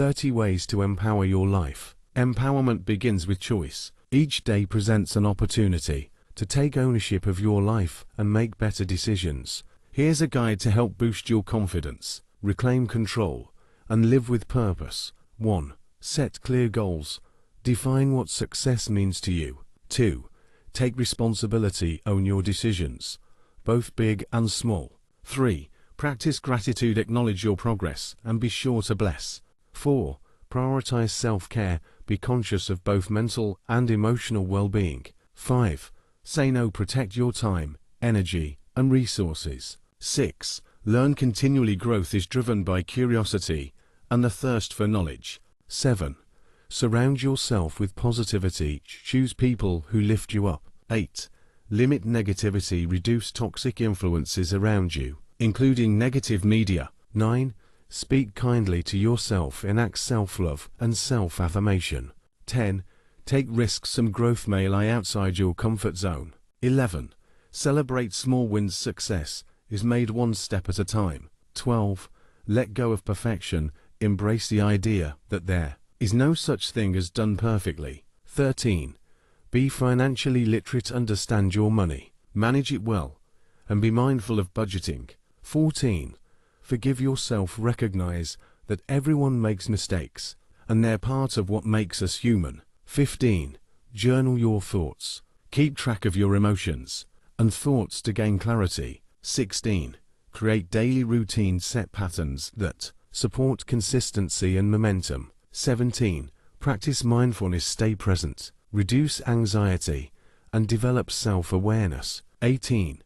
30 ways to empower your life. Empowerment begins with choice. Each day presents an opportunity to take ownership of your life and make better decisions. Here's a guide to help boost your confidence, reclaim control, and live with purpose. 1. Set clear goals. Define what success means to you. 2. Take responsibility, own your decisions, both big and small. 3. Practice gratitude, acknowledge your progress, and be sure to bless. 4. Prioritize self-care, be conscious of both mental and emotional well-being. 5. Say no, protect your time, energy, and resources. 6. Learn continually, growth is driven by curiosity and the thirst for knowledge. 7. Surround yourself with positivity, choose people who lift you up. 8. Limit negativity, reduce toxic influences around you, including negative media. 9. Speak kindly to yourself, enact self-love and self-affirmation. 10. Take risks, some growth may lie outside your comfort zone. 11. Celebrate small wins, success is made one step at a time. 12. Let go of perfection, embrace the idea that there is no such thing as done perfectly. 13. Be financially literate, understand your money, manage it well, and be mindful of budgeting. 14. Forgive yourself, recognize that everyone makes mistakes, and they're part of what makes us human. 15. Journal your thoughts, keep track of your emotions and thoughts to gain clarity. 16. Create daily routines, set patterns that support consistency and momentum. 17. Practice mindfulness, stay present, reduce anxiety, and develop self-awareness. 18.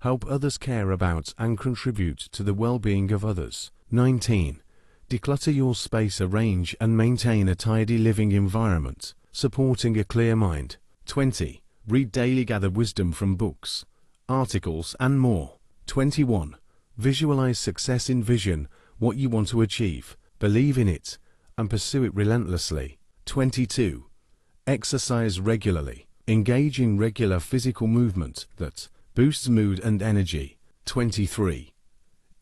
Help others, care about and contribute to the well-being of others. 19. Declutter your space, arrange and maintain a tidy living environment, supporting a clear mind. 20. Read daily, gather wisdom from books, articles, and more. 21. Visualize success, envision what you want to achieve, believe in it, and pursue it relentlessly. 22. Exercise regularly, engage in regular physical movement that boosts mood and energy. 23.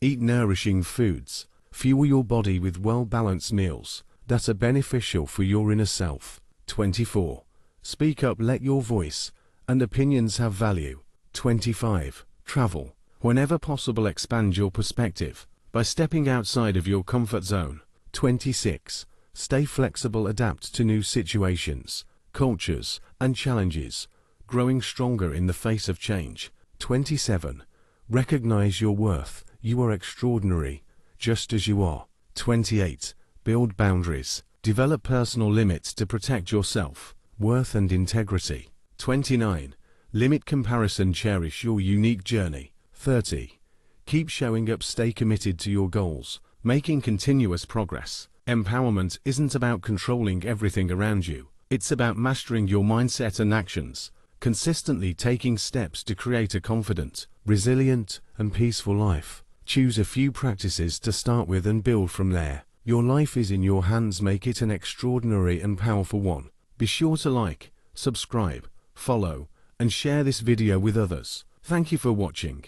Eat nourishing foods, fuel your body with well-balanced meals that are beneficial for your inner self. 24. Speak up, let your voice and opinions have value. 25. Travel. Whenever possible, expand your perspective by stepping outside of your comfort zone. 26. Stay flexible, adapt to new situations, cultures, and challenges, growing stronger in the face of change. 27. Recognize your worth, you are extraordinary, just as you are. 28. Build boundaries, develop personal limits to protect yourself, worth and integrity. 29. Limit comparison, cherish your unique journey. 30. Keep showing up, stay committed to your goals, making continuous progress. Empowerment isn't about controlling everything around you. It's about mastering your mindset and actions, consistently taking steps to create a confident, resilient, and peaceful life. Choose a few practices to start with and build from there. Your life is in your hands, make it an extraordinary and powerful one. Be sure to like, subscribe, follow, and share this video with others. Thank you for watching.